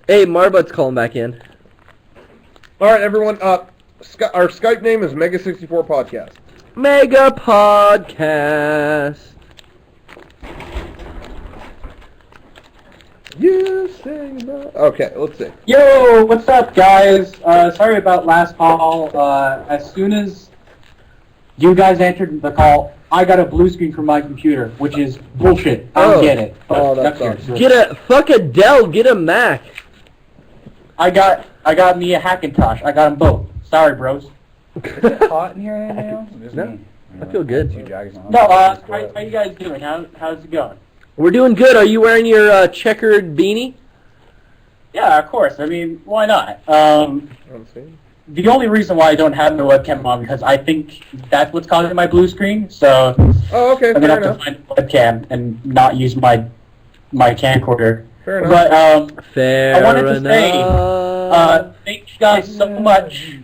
Hey, Marbutt's calling back in. All right, everyone. Our Skype name is Mega64 Podcast. Mega Podcast. You say no. Okay, let's see. Yo, what's up, guys? Sorry about last call. As soon as you guys answered the call, I got a blue screen from my computer, which is bullshit. I don't get it. That sucks. Fuck a Dell, get a Mac. I got me a Hackintosh. I got them both. Sorry, bros. Is it hot in here right now? No, I feel good. No, how you guys doing? How's it going? We're doing good. Are you wearing your checkered beanie? Yeah, of course. I mean, why not? The only reason why I don't have my webcam on because I think that's what's causing my blue screen. So okay, I'm gonna have to find a webcam and not use my camcorder. Fair enough. But Fair I wanted to enough. say, thank you guys so much.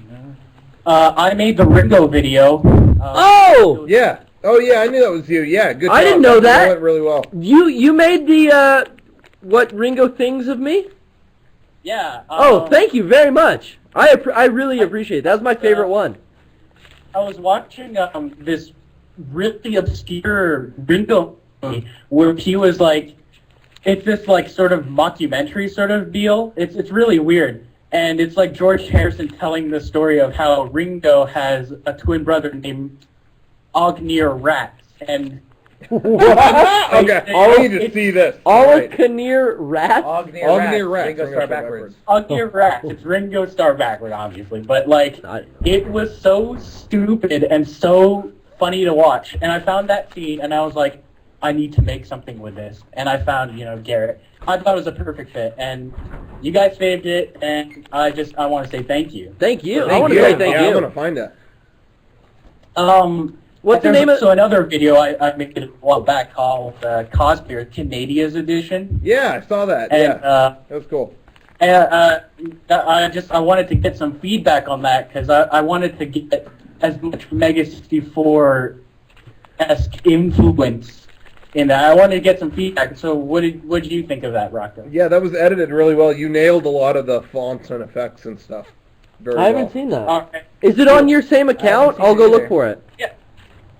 I made the Ringo video. Oh! Yeah. Oh yeah, I knew that was you. Yeah, good job. I didn't know that. went really well. You made the what Ringo thinks of me? Yeah. Oh, thank you very much. I really appreciate it. That was my favorite one. I was watching this really obscure Ringo movie where he was like, it's this like sort of mockumentary sort of deal. It's really weird. And it's like George Harrison telling the story of how Ringo has a twin brother named Ognir Rats. And okay, I need to see this. Ognir Rats? Ognir Rats. Ringo Starr backwards. Ognir Rats. It's Ringo Starr backward, obviously. But like, it was so stupid and so funny to watch. And I found that scene and I was like, I need to make something with this. And I found, Garrett. I thought it was a perfect fit. And you guys saved it, and I want to say thank you. Thank you. I want to say thank you. I'm going to find that. What's the name of... So another video I made a while back called Cosplayer Canadia's Edition. Yeah, I saw that. And, that was cool. And I wanted to get some feedback on that, because I wanted to get as much Mega64-esque influence in that. I wanted to get some feedback. So what did you think of that, Rocco? Yeah, that was edited really well. You nailed a lot of the fonts and effects and stuff. I haven't seen that. Is it on your same account? I'll go look for it. Yeah,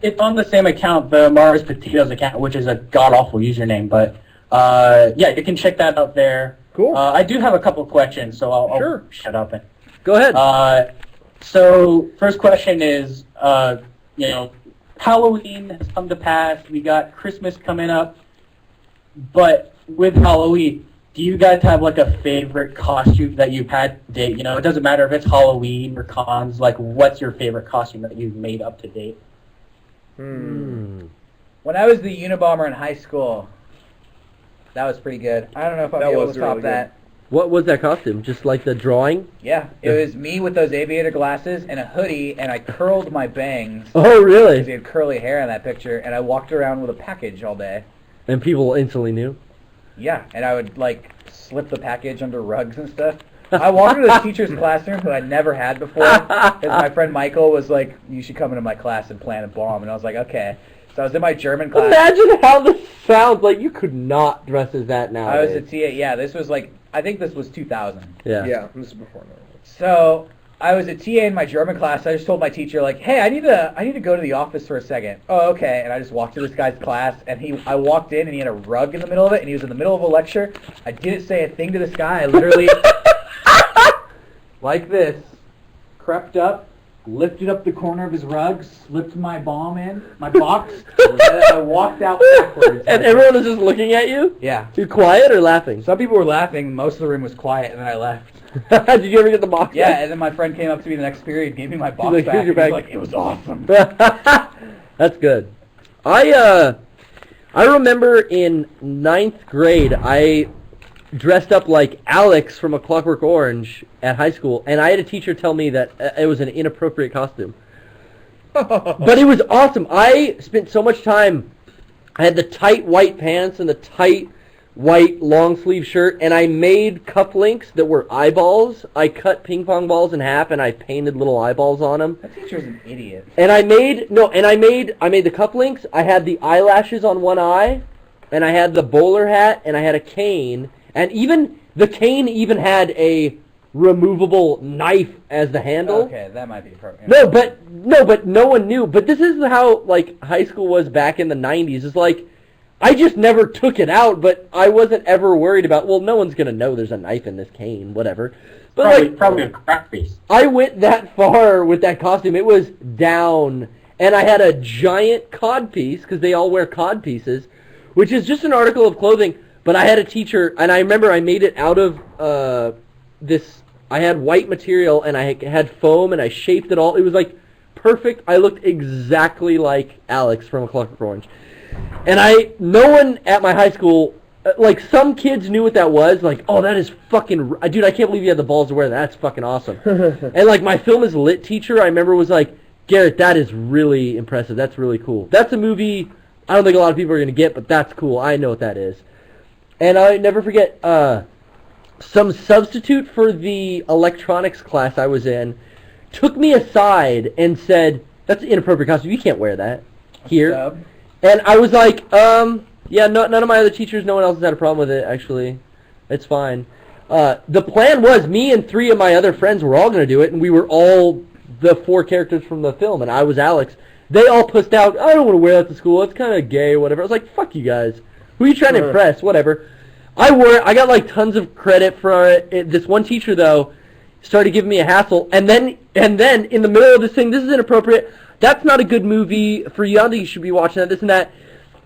it's on the same account, the Mars Potatoes account, which is a god-awful username. But yeah, you can check that out there. Cool. I do have a couple of questions, so I'll shut up and go ahead. So first question is, Halloween has come to pass. We got Christmas coming up. But with Halloween, do you guys have like a favorite costume that you've had to date? It doesn't matter if it's Halloween or cons. Like, what's your favorite costume that you've made up to date? When I was the Unabomber in high school, that was pretty good. I don't know if I'll be able to top that. What was that costume? Just like the drawing? Yeah, it was me with those aviator glasses and a hoodie, and I curled my bangs. Oh, really? Because he had curly hair in that picture, and I walked around with a package all day. And people instantly knew? Yeah, and I would, like, slip the package under rugs and stuff. I walked into the teacher's classroom that I never had before, because my friend Michael was like, you should come into my class and plant a bomb, and I was like, okay. So I was in my German class. Imagine how this sounds. Like, you could not dress as that now. I was a TA, yeah, this was like, I think this was 2000. Yeah. Yeah, this is before now. So I was a TA in my German class. I just told my teacher, like, hey, I need to go to the office for a second. Oh, okay. And I just walked to this guy's class, and I walked in, and he had a rug in the middle of it, and he was in the middle of a lecture. I didn't say a thing to this guy. I literally, like this, crept up, lifted up the corner of his rug, slipped my bomb in, my box, and then I walked out backwards. And everyone was just looking at you? Yeah. You quiet or laughing? Some people were laughing. Most of the room was quiet, and then I left. Did you ever get the box Yeah, back? and then my friend came up to me the next period, gave me my box like, back. Here's your bag. He was like, it was awesome. That's good. I remember in 9th grade, I dressed up like Alex from A Clockwork Orange at high school, and I had a teacher tell me that it was an inappropriate costume. But it was awesome. I spent so much time. I had the tight white pants and the tight white long sleeve shirt, and I made cufflinks that were eyeballs. I cut ping pong balls in half, and I painted little eyeballs on them. That teacher's an idiot. And I made the cufflinks. I had the eyelashes on one eye, and I had the bowler hat, and I had a cane. And even The cane even had a removable knife as the handle. Okay, that might be perfect. No, but no one knew. But this is how like high school was back in the 90s. It's like I just never took it out, but I wasn't ever worried about. Well, no one's gonna know there's a knife in this cane, whatever. But probably a crack piece. I went that far with that costume. It was down, and I had a giant cod piece because they all wear cod pieces, which is just an article of clothing. But I had a teacher, and I remember I made it out of this. I had white material, and I had foam, and I shaped it all. It was like perfect. I looked exactly like Alex from A Clockwork Orange. And no one at my high school, like some kids knew what that was. Like, oh, that is fucking, dude, I can't believe you had the balls to wear that. That's fucking awesome. And like my film is lit teacher, I remember was like, Garrett, that is really impressive. That's really cool. That's a movie I don't think a lot of people are going to get, but that's cool. I know what that is. And I never forget, some substitute for the electronics class I was in took me aside and said, that's an inappropriate costume. You can't wear that here. And I was like, yeah, none of my other teachers, no one else has had a problem with it, actually. It's fine. The plan was me and 3 of my other friends were all going to do it, and we were all the 4 characters from the film, and I was Alex. They all pussed out, I don't want to wear that to school, it's kind of gay or whatever. I was like, fuck you guys. Who are you trying to impress? Whatever. I wore it. I got like tons of credit for it. This one teacher, though, started giving me a hassle, and then in the middle of this thing, this is inappropriate, that's not a good movie for you, I don't think you should be watching that, this and that.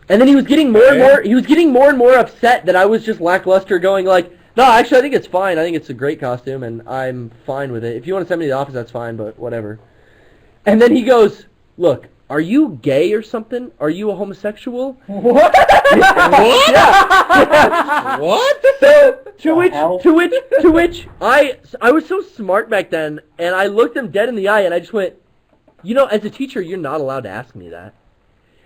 And then he was getting more and more upset that I was just lackluster, going like, no, actually I think it's fine, I think it's a great costume, and I'm fine with it. If you want to send me to the office, that's fine, but whatever. And then he goes, look, are you gay or something? Are you a homosexual? What? What? Yeah. What? So to which I was so smart back then, and I looked him dead in the eye, and I just went, you know, as a teacher, you're not allowed to ask me that.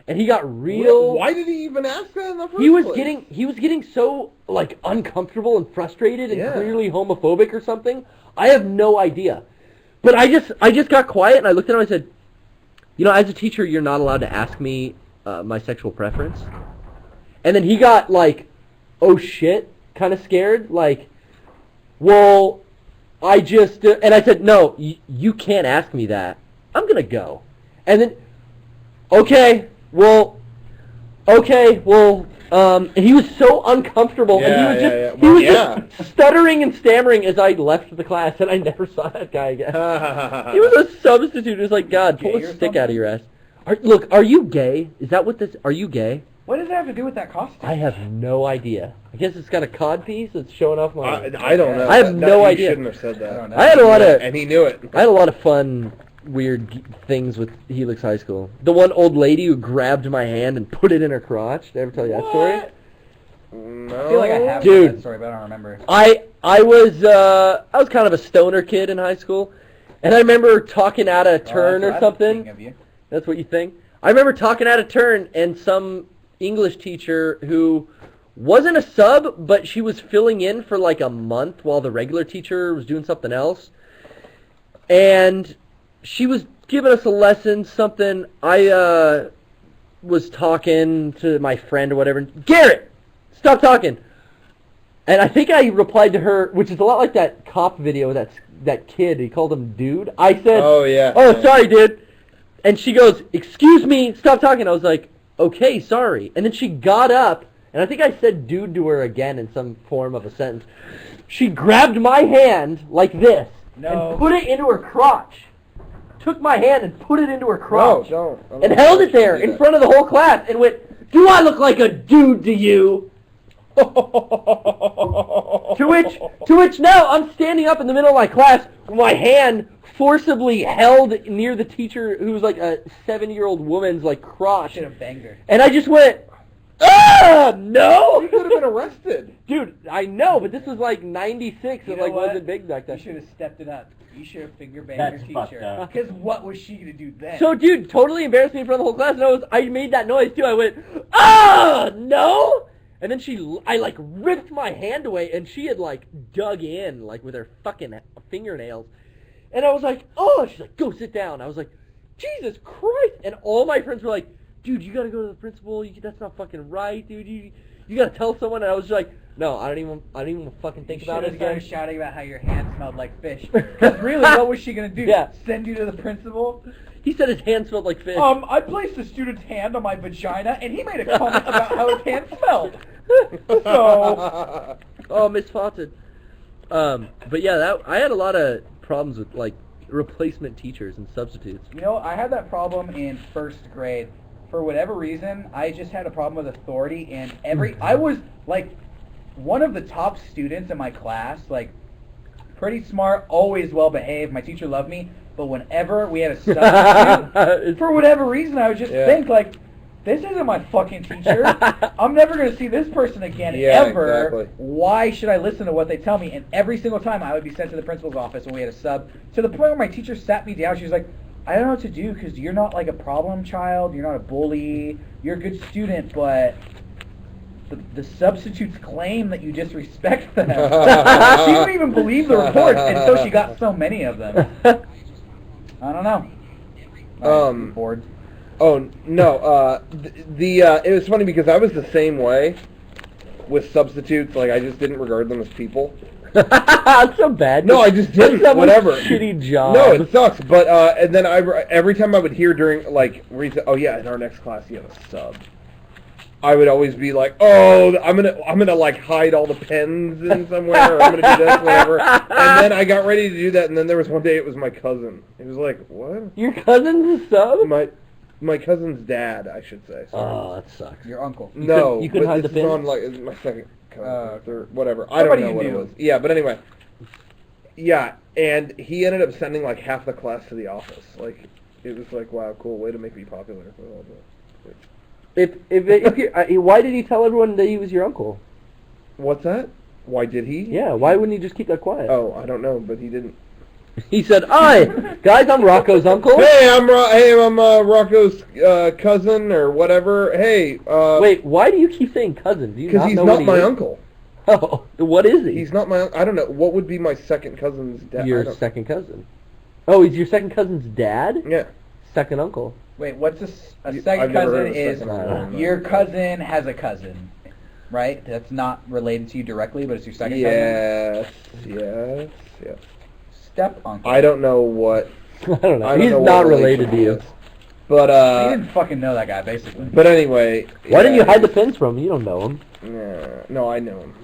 And he got real. Why did he even ask that in the first place? He was getting so like uncomfortable and frustrated and clearly homophobic or something. I have no idea. But I just got quiet and I looked at him and I said, you know, as a teacher, you're not allowed to ask me my sexual preference. And then he got like, oh shit, kind of scared. Like, well, I just and I said, no, you can't ask me that. I'm gonna go. And then, okay, well, and he was so uncomfortable, and he was just stuttering and stammering as I left the class, and I never saw that guy again. He was a substitute. It was like, God, pull a stick out of your ass. Are you gay? Is that what this? Are you gay? What does that have to do with that costume? I have no idea. I guess it's got a cod piece. It's showing off my. I don't know. I have no idea. You shouldn't have said that. I had a lot of, and he knew it. I had a lot of fun, weird things with Helix High School. The one old lady who grabbed my hand and put it in her crotch. Did I ever tell you that story? No. I feel like I have Dude, that story, but I don't remember. I was kind of a stoner kid in high school, and I remember talking out of turn or something. That's what you think? I remember talking out of turn, and some English teacher who wasn't a sub, but she was filling in for like a month while the regular teacher was doing something else. And she was giving us a lesson, something. I was talking to my friend or whatever. Garrett, stop talking. And I think I replied to her, which is a lot like that cop video, that kid. He called him dude. I said, oh, yeah. Oh, sorry, dude. And she goes, excuse me, stop talking. I was like, okay, sorry. And then she got up, and I think I said dude to her again in some form of a sentence. She grabbed my hand like this and put it into her crotch. Took my hand and put it into her crotch. No, don't. And held it there in front of the whole class and went, do I look like a dude to you? to which now I'm standing up in the middle of my class with my hand forcibly held near the teacher who was like a 7-year-old woman's like crotch. Should have banged her. And I just went, no! You could have been arrested. Dude, I know, but this was like 96 and like wasn't big back then. You should have stepped it up. You should have finger banged your teacher. Because what was she going to do then? So, dude, totally embarrassed me in front of the whole class, and I made that noise too. I went, no! And then I like ripped my hand away, and she had like dug in like with her fucking fingernails. And I was like, oh, she's like, go sit down. I was like, Jesus Christ. And all my friends were like, dude, you got to go to the principal. That's not fucking right, dude. You got to tell someone. And I was like, No, I don't even fucking think about it You again. started shouting about how your hand smelled like fish. Because really, what was she gonna do? Yeah. Send you to the principal? He said his hand smelled like fish. I placed a student's hand on my vagina, and he made a comment about how his hand smelled. So. Oh, misspotted. But yeah, I had a lot of problems with like replacement teachers and substitutes. You know, I had that problem in first grade. For whatever reason, I just had a problem with authority, and I was like one of the top students in my class, like pretty smart, always well behaved. My teacher loved me, but whenever we had a substitute, for whatever reason, I would just think like, this isn't my fucking teacher. I'm never going to see this person again ever. Exactly. Why should I listen to what they tell me? And every single time I would be sent to the principal's office when we had a sub, to the point where my teacher sat me down. She was like, I don't know what to do because you're not like a problem child. You're not a bully. You're a good student, but the substitutes claim that you disrespect them. She didn't even believe the reports until she got so many of them. I don't know. I'm bored. Oh no, it was funny because I was the same way with substitutes. Like I just didn't regard them as people. That's so bad. No, I just didn't. That's Whatever. Shitty job. No, it sucks. But and then every time I would hear during like where he said, "Oh yeah, in our next class you have a sub," I would always be like, "Oh, I'm gonna like hide all the pens in somewhere. Or I'm gonna do this, whatever." And then I got ready to do that, and then there was one day it was my cousin. He was like, "What?" Your cousin's a sub? My cousin's dad, I should say. Sorry. Oh, that sucks. Your uncle. You couldn't hide the this pins? is on like my second cousin, third, whatever. I don't know what it was. Yeah, but anyway. Yeah, and he ended up sending like half the class to the office. Like, it was like, wow, cool, way to make me popular. Why did he tell everyone that he was your uncle? What's that? Why did he? Yeah, why wouldn't he just keep that quiet? Oh, I don't know, but he didn't. He said, "Hi, guys, I'm Rocco's uncle." Hey, I'm Rocco's cousin or whatever. Hey, Wait, why do you keep saying cousin? Do you because not he's know not what he my is? uncle. Oh, what is he? He's not my. I don't know. What would be my second cousin's dad? Your second cousin. Oh, he's your second cousin's dad? Yeah. Second uncle. Wait, what's a I've second never cousin heard of a is second uncle. your cousin has a cousin, right? That's not related to you directly, but it's your second cousin? Yes. Step uncle. I don't know what. I don't know. I don't He's know not what related to you. relation he is. But You didn't fucking know that guy, basically. But anyway. Why didn't you hide the pins from him? You don't know him. No, I know him.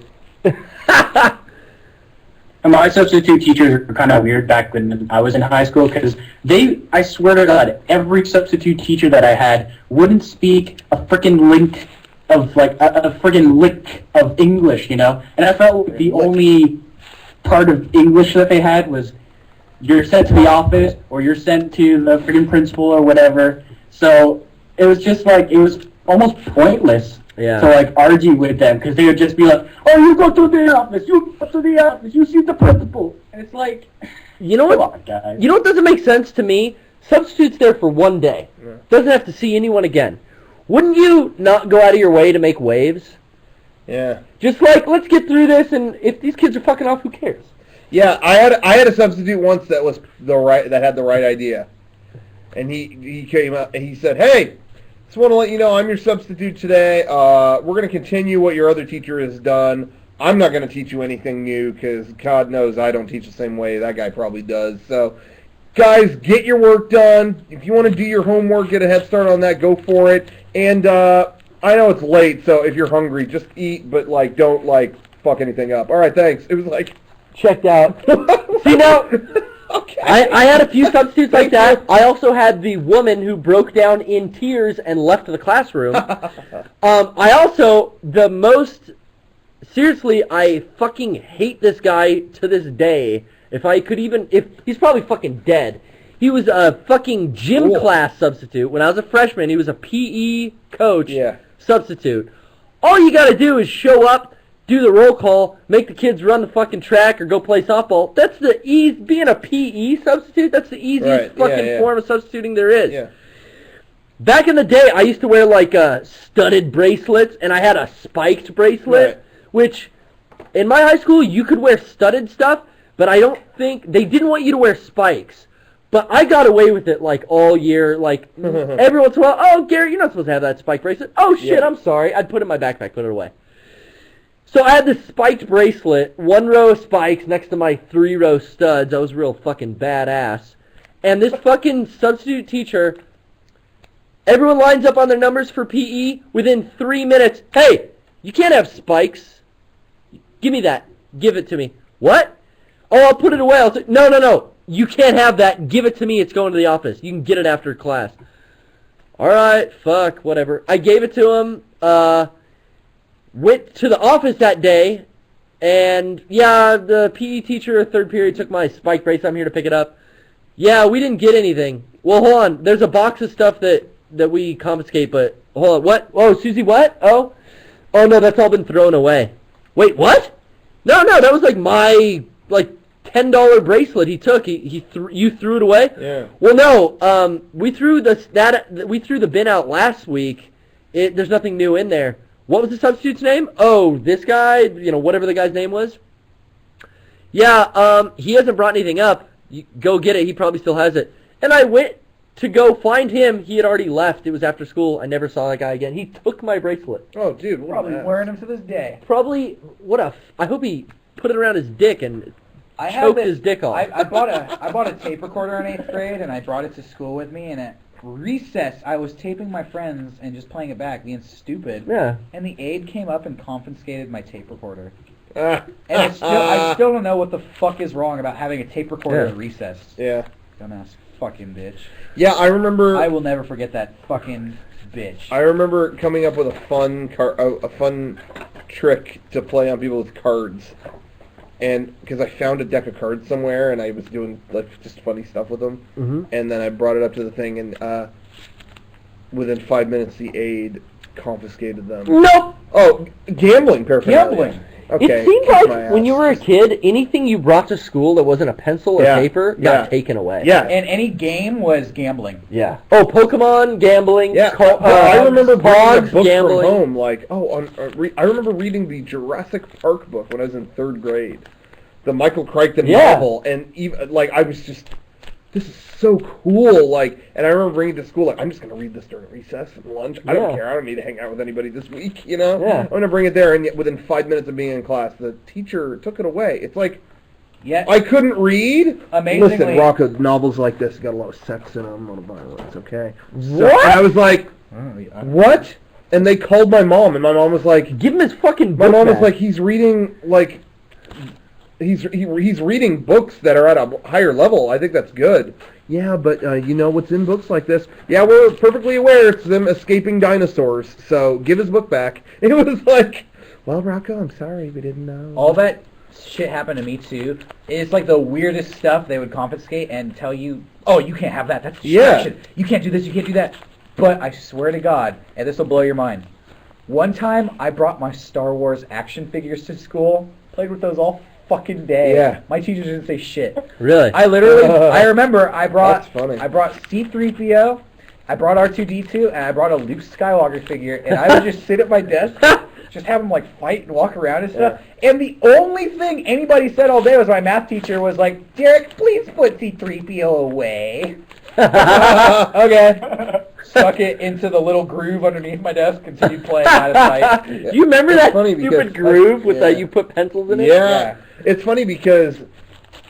And my substitute teachers were kind of weird back when I was in high school because I swear to God, every substitute teacher that I had wouldn't speak a freaking lick of, like, a freaking lick of English, you know? And I felt like the only part of English that they had was you're sent to the office or you're sent to the freaking principal or whatever. So it was just like, it was almost pointless. Yeah. To like argue with them because they would just be like, "Oh, you go to the office, you see the principal," and it's like, You know what? come on, guys. You know what doesn't make sense to me? Substitute's there for one day. Yeah. Doesn't have to see anyone again. Wouldn't you not go out of your way to make waves? Yeah. Just like, let's get through this, and if these kids are fucking off, who cares? Yeah, I had a substitute once that had the right idea, and he came up and he said, "Hey, just want to let you know I'm your substitute today. We're going to continue what your other teacher has done. I'm not going to teach you anything new because God knows I don't teach the same way that guy probably does. So, guys, get your work done. If you want to do your homework, get a head start on that, go for it. And I know it's late, so if you're hungry, just eat, but like don't like fuck anything up. All right, thanks." It was like Checked out. See, now, okay. I had a few substitutes like that. I also had the woman who broke down in tears and left the classroom. Seriously, I fucking hate this guy to this day. If he's probably fucking dead. He was a fucking gym class substitute. When I was a freshman, he was a PE coach substitute. All you gotta do is show up, do the roll call, make the kids run the fucking track or go play softball. That's being a PE substitute, that's the easiest form of substituting there is. Yeah. Back in the day, I used to wear like studded bracelets, and I had a spiked bracelet, which in my high school, you could wear studded stuff, but I don't think, they didn't want you to wear spikes. But I got away with it like all year, like every once in a while, "Oh, Gary, you're not supposed to have that spike bracelet." "Oh shit, I'm sorry." I'd put it in my backpack, put it away. So I had this spiked bracelet, 1 row of spikes next to my 3 row studs. I was real fucking badass. And this fucking substitute teacher, everyone lines up on their numbers for PE within 3 minutes. Hey, you can't have spikes. Give me that. Give it to me. What? Oh, I'll put it away. No. You can't have that. Give it to me. It's going to the office. You can get it after class. All right, fuck, whatever. I gave it to him. Went to the office that day, and yeah, the PE teacher, 3rd period, took my spike bracelet. I'm here to pick it up. Yeah, we didn't get anything. Well, hold on. There's a box of stuff that we confiscate, but hold on. What? Oh, Susie, what? Oh no, that's all been thrown away. Wait, what? No, that was like my $10 bracelet he took. You threw it away? Yeah. Well, no. We threw the bin out last week. There's nothing new in there. What was the substitute's name? Oh, this guy, whatever the guy's name was. Yeah, he hasn't brought anything up. You go get it. He probably still has it. And I went to go find him. He had already left. It was after school. I never saw that guy again. He took my bracelet. Oh, dude. What Probably wearing them to this day. Probably, I hope he put it around his dick and choked his dick off. I bought a tape recorder in 8th grade, and I brought it to school with me, and at recess, I was taping my friends and just playing it back, being stupid. Yeah. And the aide came up and confiscated my tape recorder. And I still don't know what the fuck is wrong about having a tape recorder at recess. Yeah. Dumbass fucking bitch. Yeah, I remember... I will never forget that fucking bitch. I remember coming up with a fun trick to play on people with cards. And because I found a deck of cards somewhere, and I was doing just funny stuff with them, and then I brought it up to the thing, and within 5 minutes, the aide confiscated them. Nope. Oh, gambling paraphernalia. Gambling. Okay. It seemed like when you were a kid, anything you brought to school that wasn't a pencil or paper got taken away. Yeah. And any game was gambling. Yeah. Oh, Pokemon, gambling. Yeah. I remember bringing a book gambling. from home. I remember reading the Jurassic Park book when I was in 3rd grade, the Michael Crichton novel, and even I was just, this is so cool. And I remember bringing it to school. I'm just gonna read this during recess and lunch. I don't care. I don't need to hang out with anybody this week. Yeah. I'm gonna bring it there, and yet within 5 minutes of being in class, the teacher took it away. It's like. Yeah. I couldn't read. Amazingly. Listen, Rocco, novels like this got a lot of sex in them, a lot of violence, okay? What? So, and I was like, what? And they called my mom, and my mom was like... Give him his fucking book My mom was back. like, he's reading, he's reading books that are at a higher level. I think that's good. Yeah, but you know what's in books like this? Yeah, we're perfectly aware it's them escaping dinosaurs, so give his book back. It was like, well, Rocco, I'm sorry, we didn't know. All that shit happened to me too. It's like the weirdest stuff they would confiscate and tell you, oh, you can't have that. That's distraction. You can't do this. You can't do that. But I swear to God, and this will blow your mind. One time, I brought my Star Wars action figures to school. Played with those all fucking day. Yeah. My teachers didn't say shit. Really? I remember I brought That's funny. I brought C-3PO, I brought R2-D2, and I brought a Luke Skywalker figure, and I would just sit at my desk, just have them fight and walk around and stuff. Yeah. And the only thing anybody said all day was my math teacher was like, Derek, please put C-3PO away. Okay. Stuck it into the little groove underneath my desk, continued playing out of sight. Do you remember that stupid groove with that you put pencils in it? Yeah. It's funny because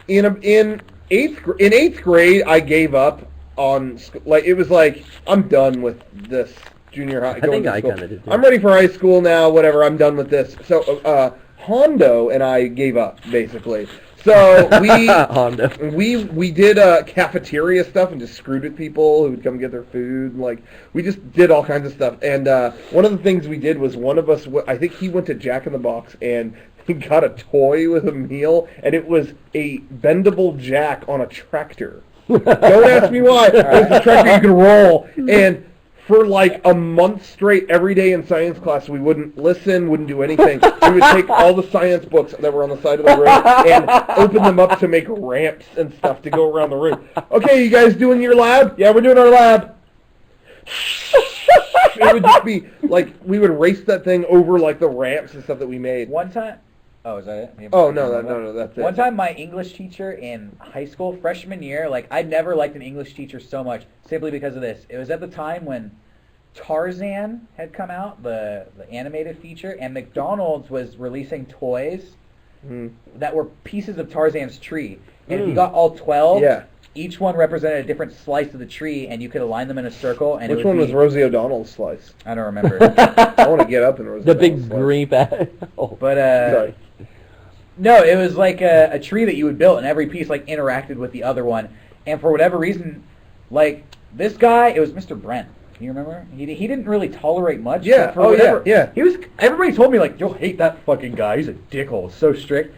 in eighth grade I gave up on it was like, I'm done with this junior high. I think I kind of did too. I'm ready for high school now, whatever, I'm done with this. So Hondo and I gave up, basically. So we did cafeteria stuff and just screwed with people who would come get their food. We just did all kinds of stuff. And one of the things we did was one of us, I think he went to Jack in the Box and he got a toy with a meal, and it was a bendable jack on a tractor. Don't ask me why. It was a tractor you could roll. And for a month straight, every day in science class, we wouldn't listen, wouldn't do anything. We would take all the science books that were on the side of the room and open them up to make ramps and stuff to go around the room. Okay, you guys doing your lab? Yeah, we're doing our lab. It would just be we would race that thing over the ramps and stuff that we made. One time... Oh, is that it? Oh, no, that's it. One time, my English teacher in high school, freshman year, I never liked an English teacher so much, simply because of this. It was at the time when Tarzan had come out, the animated feature, and McDonald's was releasing toys that were pieces of Tarzan's tree. And if you got all 12, each one represented a different slice of the tree, and you could align them in a circle. And which one was Rosie O'Donnell's slice? I don't remember. I want to get up in Rosie O'Donnell's big green bag. But Sorry. no, it was like a tree that you would build, and every piece like interacted with the other one. And for whatever reason, like this guy, it was Mr. Brent. You remember? He didn't really tolerate much. Yeah. For whatever, yeah. He was. Everybody told me like, you'll hate that fucking guy. He's a dickhole. So strict.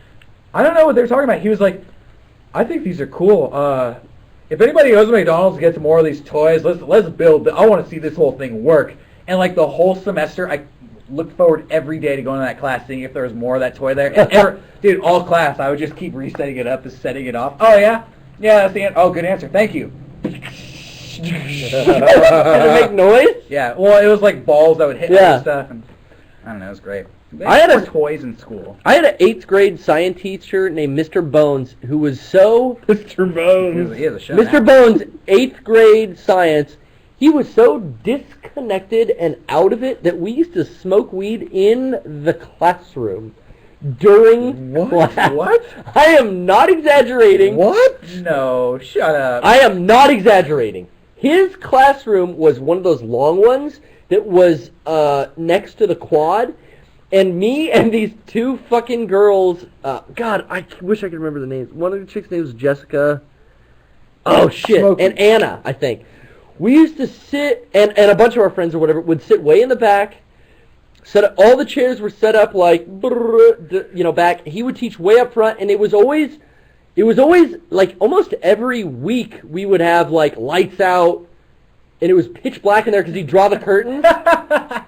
I don't know what they were talking about. He was like, I think these are cool. If anybody goes to McDonald's and gets more of these toys, let's build. I want to see this whole thing work. And like the whole semester, I looked forward every day to going to that class, seeing if there was more of that toy there. And dude, all class, I would just keep resetting it up, just setting it off. Oh yeah, that's the answer. Oh, good answer. Thank you. Did it make noise? Yeah. Well, it was like balls that would hit and stuff. And I don't know. It was great. I had toys in school. I had an 8th grade science teacher named Mr. Bones who was so... Mr. Bones. He has a show Mr. now. Bones, 8th grade science, he was so disconnected and out of it that we used to smoke weed in the classroom during class. What? I am not exaggerating. What? No, shut up. I am not exaggerating. His classroom was one of those long ones that was next to the quad. And me and these two fucking girls, God, I wish I could remember the names. One of the chicks' name was Jessica. Oh, shit. Smoking. And Anna, I think. We used to sit, and a bunch of our friends or whatever, would sit way in the back. All the chairs were set up like, back. He would teach way up front, and it was always, like, almost every week we would have, like, lights out. And it was pitch black in there because he'd draw the curtains,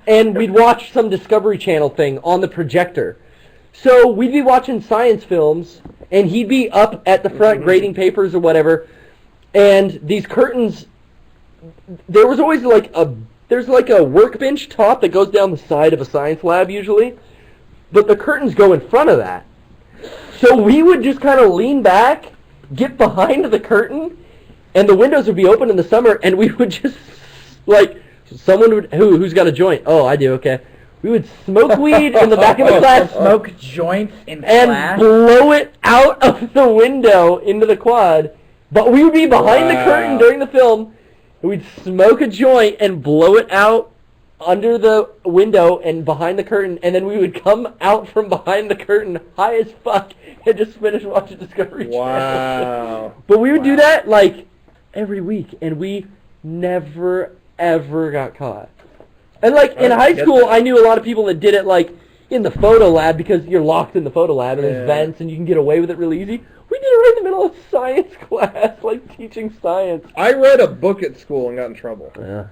and we'd watch some Discovery Channel thing on the projector. So we'd be watching science films, and he'd be up at the front grading papers or whatever, and these curtains, there was always there's like a workbench top that goes down the side of a science lab usually, but the curtains go in front of that. So we would just kind of lean back, get behind the curtain, and the windows would be open in the summer, and we would just, like, someone would, who's got a joint? Oh, I do, okay. We would smoke weed in the back of the class. Smoke joints in and class? Blow it out of the window into the quad. But we would be behind the curtain during the film, and we'd smoke a joint and blow it out under the window and behind the curtain, and then we would come out from behind the curtain high as fuck and just finish watching Discovery Channel. Wow. But we would do that, like, every week, and we never, ever got caught. And, like, in high school, I knew a lot of people that did it, like, in the photo lab, because you're locked in the photo lab, and there's vents, and you can get away with it really easy. We did it right in the middle of science class, like, teaching science. I read a book at school and got in trouble. Yeah.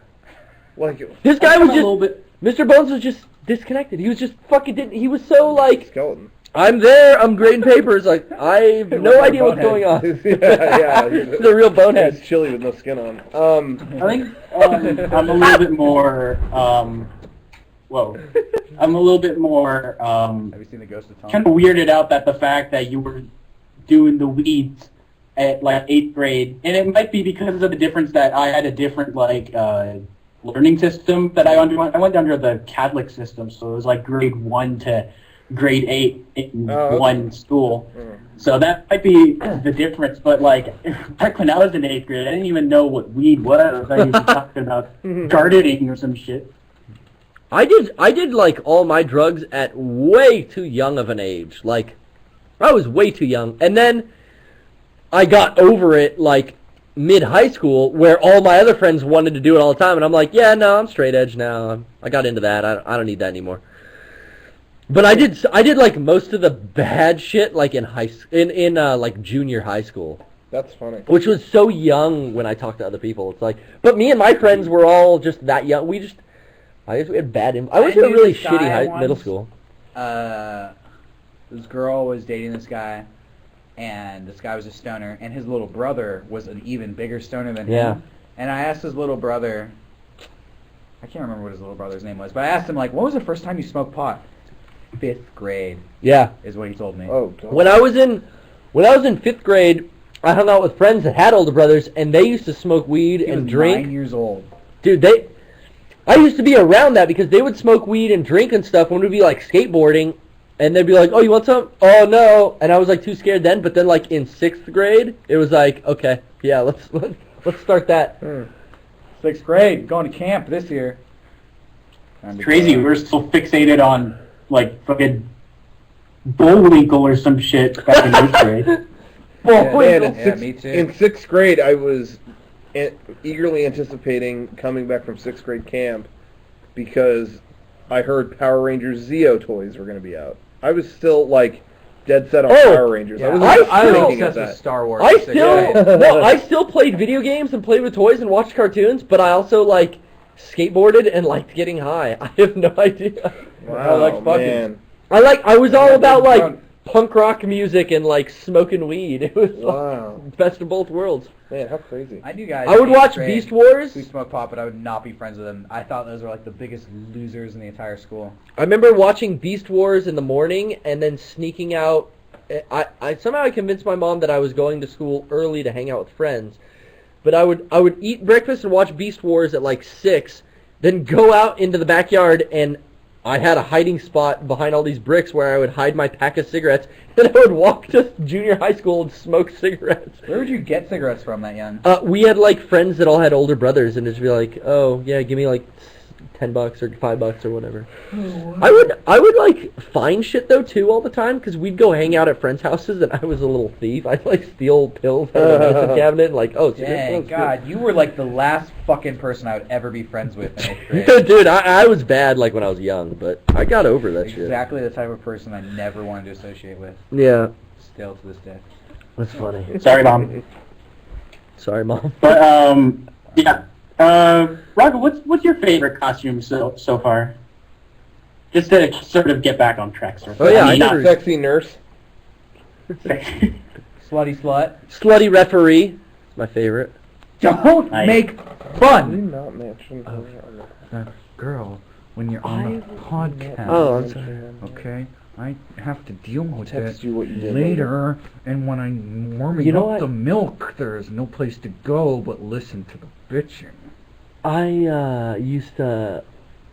Like, This guy was just, Mr. Bones was just disconnected. He was just fucking, he was so, like, skeleton. I'm there, I'm grading papers, like, I have no idea what's going on. yeah. He's a real bonehead. He's chilly with no skin on. I think I'm a little bit more, I'm a little bit more, Have you seen The Ghost of Tom? kind of weirded out that the fact that you were doing the weeds at, like, 8th grade, and it might be because of the difference that I had a different, like, learning system that I underwent. I went under the Catholic system, so it was, like, grade 1 to grade 8 in one school. So that might be the difference, but, like, back when I was in 8th grade, I didn't even know what weed was. I thought you were talking about gardening or some shit. I did like all my drugs at way too young of an age. Like, I was way too young. And then I got over it, like, mid-high school, where all my other friends wanted to do it all the time, and I'm like, yeah, no, I'm straight edge now. I got into that. I don't need that anymore. But I did like most of the bad shit like in like junior high school. That's funny. Which was so young when I talked to other people. It's like, but me and my friends were all just that young. I guess we had bad. I went to a really shitty middle school. This girl was dating this guy, and this guy was a stoner, and his little brother was an even bigger stoner than him. And I asked his little brother, I can't remember what his little brother's name was, but I asked him, like, when was the first time you smoked pot? 5th grade. Yeah. Is what he told me. Oh, God. When I was in 5th grade, I hung out with friends that had older brothers, and they used to smoke weed He and was drink. 9 years old. Dude, I used to be around that because they would smoke weed and drink and stuff when we'd be like skateboarding, and they'd be like, "Oh, you want some?" "Oh, no," and I was like too scared then. But then like in 6th grade, it was like, okay, yeah, let's start that. 6th grade, going to camp this year. Crazy. We're still fixated on like fucking Bullwinkle or some shit back in 8th grade. Man, me too. in 6th grade, I was eagerly anticipating coming back from 6th grade camp because I heard Power Rangers Zeo toys were going to be out. I was still like dead set on Power Rangers. Yeah. I was thinking of obsessed with that. Star Wars. I still played video games and played with toys and watched cartoons, but I also like skateboarded and liked getting high. I have no idea. Wow, man. I was all about like punk rock music and like smoking weed. It was like, best of both worlds. Man, how crazy. I knew guys. I would watch Beast Wars. Who smoked pot, but I would not be friends with them. I thought those were like the biggest losers in the entire school. I remember watching Beast Wars in the morning and then sneaking out. I somehow convinced my mom that I was going to school early to hang out with friends. But I would eat breakfast and watch Beast Wars at like 6, then go out into the backyard, and I had a hiding spot behind all these bricks where I would hide my pack of cigarettes, and I would walk to junior high school and smoke cigarettes. Where would you get cigarettes from that young? We had like friends that all had older brothers, and it'd be like, oh yeah, give me like $10 or $5 or whatever. I would like find shit though too all the time because we'd go hang out at friends' houses, and I was a little thief. I'd like steal pills out of the medicine cabinet and like, oh, dang, God, you were like the last fucking person I would ever be friends with in 8th grade. Dude, I was bad like when I was young, but I got over that shit. Exactly the type of person I never wanted to associate with. Yeah. Still to this day. That's funny. Sorry, Mom. Sorry, Mom. But yeah. Roger, what's your favorite costume so far? Just to sort of get back on track, sir. Oh yeah, I know. Sexy nurse. Slutty slut. Slutty referee. It's my favorite. Don't make fun. Not mention Girl, when you're on the podcast. Oh, I'm sorry. Okay, I have to deal with Text it you what you did later, and when I'm warming up the milk, there's no place to go but listen to the bitching. I used to,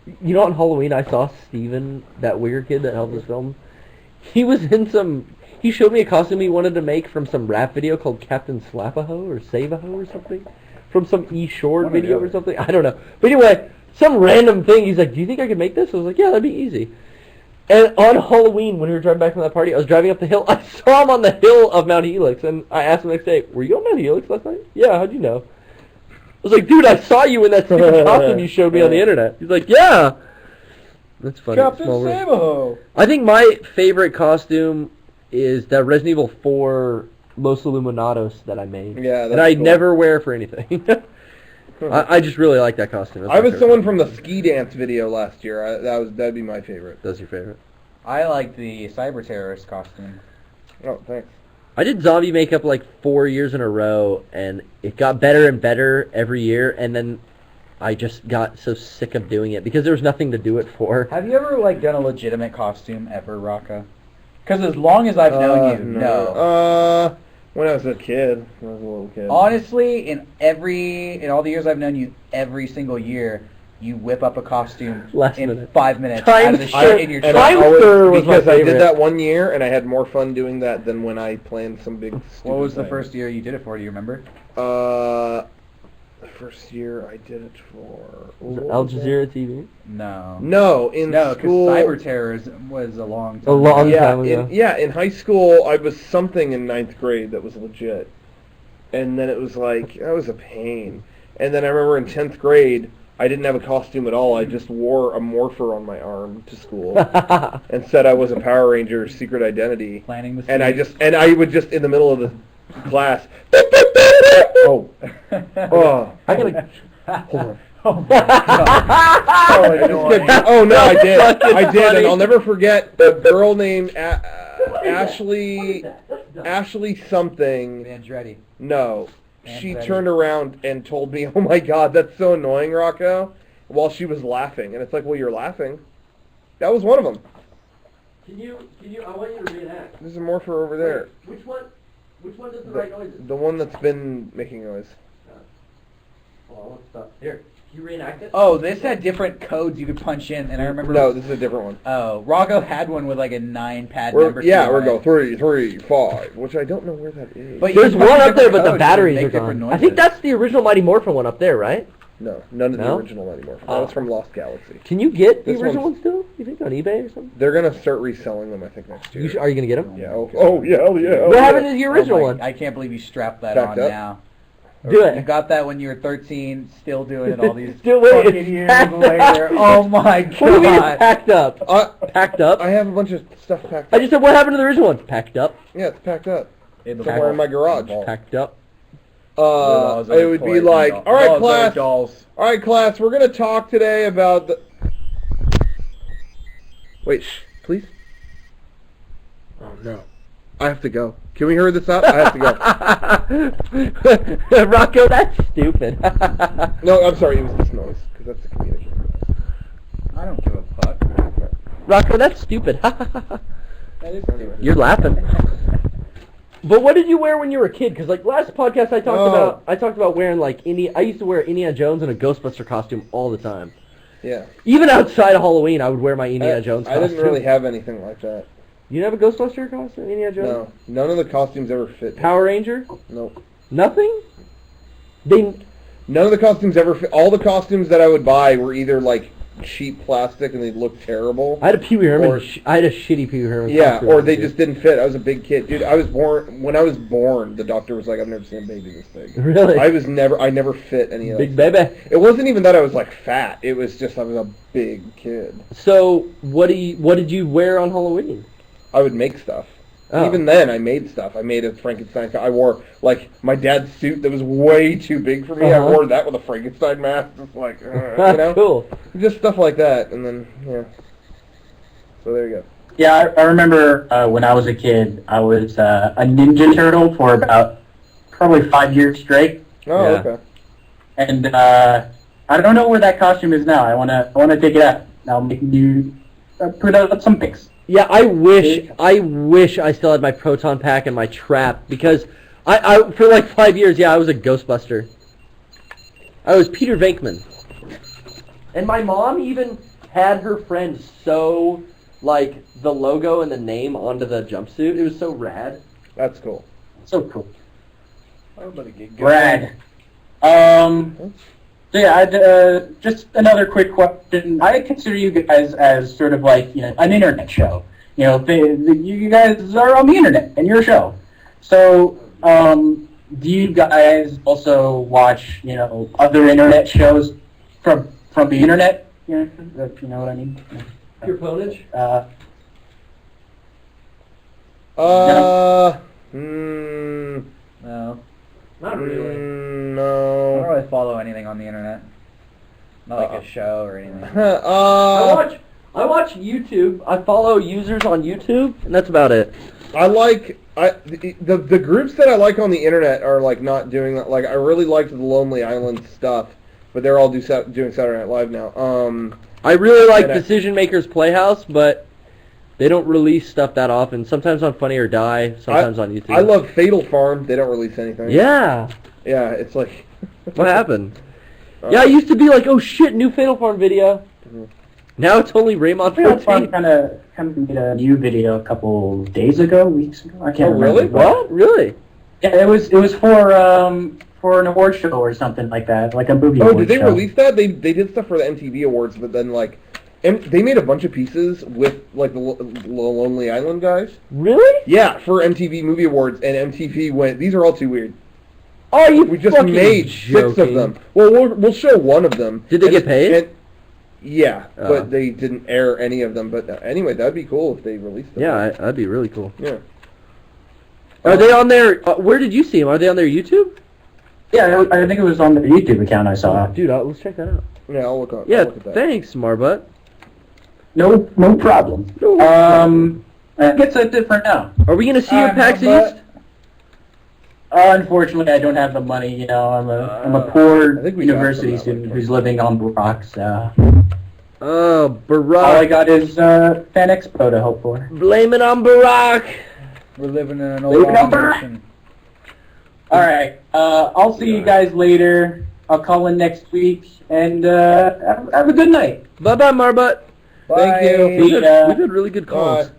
on Halloween I saw Steven, that weird kid that helped us film. He was in he showed me a costume he wanted to make from some rap video called Captain Slap-a-Ho or Save-a-Ho or something. From some E! Short video or something. I don't know. But anyway, some random thing. He's like, do you think I could make this? I was like, yeah, that'd be easy. And on Halloween, when we were driving back from that party, I was driving up the hill. I saw him on the hill of Mount Helix, and I asked him the next day, were you on Mount Helix last night? Yeah, how'd you know? I was like, dude, I saw you in that stupid costume you showed me on the internet. He's like, yeah. That's funny. Captain Save-a-Ho. I think my favorite costume is that Resident Evil 4 Los Illuminados that I made. Yeah, that's that I cool. never wear for anything. I just really like that costume. That's I my was favorite someone costume. from the ski dance video last year. That'd be my favorite. That's your favorite? I like the cyber terrorist costume. Oh, thanks. I did zombie makeup like 4 years in a row, and it got better and better every year, and then I just got so sick of doing it because there was nothing to do it for. Have you ever like done a legitimate costume ever, Rocca? Because as long as I've known you, no. When I was a kid, when I was a little kid. Honestly, in all the years I've known you, every single year, you whip up a costume in 5 minutes out of the shit in your And truck. I always, was my because I favorite. did that one year, and I had more fun doing that than when I planned some big stupid What was the thing. first year you did it for? Do you remember? The first year I did it for... Al Jazeera TV? No. No, in No, because school... cyber terrorism was a long time. A long yeah, time ago. in high school, I was something in 9th grade that was legit. And then it was like, that was a pain. And then I remember in 10th grade, I didn't have a costume at all. I just wore a morpher on my arm to school and said I was a Power Ranger secret identity. Planting the And I seeds. would just, in the middle of the class, oh, I gotta... hold on. Oh my God. Oh no, I did. I did, and I'll never forget a girl named Ashley something. Andretti. No, she Andretti. turned around and told me, "Oh my God, that's so annoying, Rocco," while she was laughing, and it's like, "Well, you're laughing." That was one of them. Can you, I want you to reenact. There's a morpher over there. Which one does the right noises? The one that's been making noise. Oh, let's stop. Here, You reenact it? Oh, this had different codes you could punch in, and I remember. No, this is a different one. Oh, Rocco had one with like a 9-pad number. We're going 3, 3, 5, which I don't know where that is. But There's you can one punch up there, but different the codes batteries and are make different gone. I noises. think that's the original Mighty Morphin one up there, right? No, none of the No? original anymore. Oh. That's from Lost Galaxy. Can you get the This original one's- one still? You think on eBay or something? They're gonna start reselling them, I think, next year. Are you gonna get them? Yeah. Oh yeah. Hell yeah. What happened to the original my- one? I can't believe you strapped that Backed on up? now. Do You it. got that when you were 13, still doing it all these Still wait, fucking it's years packed later. up. Oh my god. What do you mean it's packed up? Packed up? I have a bunch of stuff packed I up. just said, what happened to the original one? Packed up. Yeah, it's packed up. In the Somewhere in my garage. Packed up. It would be like, all right, class, we're gonna talk today about the. Wait, please. Oh no, I have to go. Can we hurry this up? I have to go. Rocco, that's stupid. No, I'm sorry. It was this noise because that's the communication. I don't give a fuck. Rocco, that's stupid. That is stupid. You're laughing. But what did you wear when you were a kid? Because like last podcast I talked about wearing like I used to wear Indiana Jones in a Ghostbuster costume all the time. Yeah. Even outside of Halloween, I would wear my Indiana Jones costume. I didn't really have anything like that. You didn't have a Ghostbuster costume, Indiana Jones? No, none of the costumes ever fit me. Power Ranger? Nope. Nothing? None of the costumes ever fit. All the costumes that I would buy were either like cheap plastic and they looked terrible. I had a Pee Wee Herman. I had a shitty Pee Wee Herman. Yeah, costume. or they just didn't fit. I was a big kid, dude. When I was born, the doctor was like, "I've never seen a baby this big." Really? I never fit any of that. Big baby. It wasn't even that I was like fat. It was just I was a big kid. So what did you wear on Halloween? I would make stuff. Oh. Even then, I made stuff. I made a Frankenstein. I wore like my dad's suit that was way too big for me. I wore that with a Frankenstein mask. Just like, you know, Cool. just stuff like that. And then so there you go. Yeah, I remember when I was a kid, I was a Ninja Turtle for about probably 5 years straight. Oh, Yeah. okay. And I don't know where that costume is now. I wanna take it out. I'll make you put out some pics. Yeah, I wish I still had my proton pack and my trap because I for like 5 years, I was a Ghostbuster. I was Peter Venkman. And my mom even had her friend sew like the logo and the name onto the jumpsuit. It was so rad. That's cool. So cool. I'm gonna get Brad. So yeah, just another quick question. I consider you guys as sort of like, an internet show. You guys are on the internet and you're a show. So, do you guys also watch, other internet shows from the internet? If you know what I mean? Your ponage? No. Not really. I don't No. really follow anything on the internet. Not like a show or anything. I watch YouTube. I follow users on YouTube, and that's about it. The groups that I like on the internet are like not doing that. Like I really liked the Lonely Island stuff, but they're all doing Saturday Night Live now. I really like Decision Makers Playhouse, but they don't release stuff that often. Sometimes on Funny or Die, sometimes on YouTube. I love Fatal Farm. They don't release anything. Yeah. Yeah, it's like. What happened? Yeah, I used to be like, oh shit, new Fatal Farm video. Now it's only Raymond Fatal Farm 14. kind of made a new video a couple weeks ago. I can't remember. Really? What? Really? Yeah, it was for an award show or something like that, like a movie Oh, award did they show. release that? They did stuff for the MTV Awards, but then like, they made a bunch of pieces with like the Lonely Island guys. Really? Yeah, for MTV Movie Awards, and MTV went, these are all too weird. Oh, you We just fucking made joking. 6 of them. Well, we'll show one of them. Did they get paid? Yeah, Oh. but they didn't air any of them. But anyway, that'd be cool if they released them. Yeah, that'd be really cool. Yeah. Are they on their... where did you see them? Are they on their YouTube? Yeah, I think it was on the YouTube account I saw. Dude, let's check that out. Yeah, I'll look up. Yeah, I'll look at that. thanks, Marbutt. No problem. I guess that's it for now. Are we going to see you at PAX Marbutt. East? Unfortunately, I don't have the money. I'm a poor I think we got university some of that student one. who's living on the rocks. Oh, All I Barack. got is Fan Expo to hope for. Blame it on Barack. We're living in an Leave it old number. nation. All right. I'll see you guys later. I'll call in next week, and have a good night. Bye-bye, Marbutt. Thank you. We've had really good calls. Bye.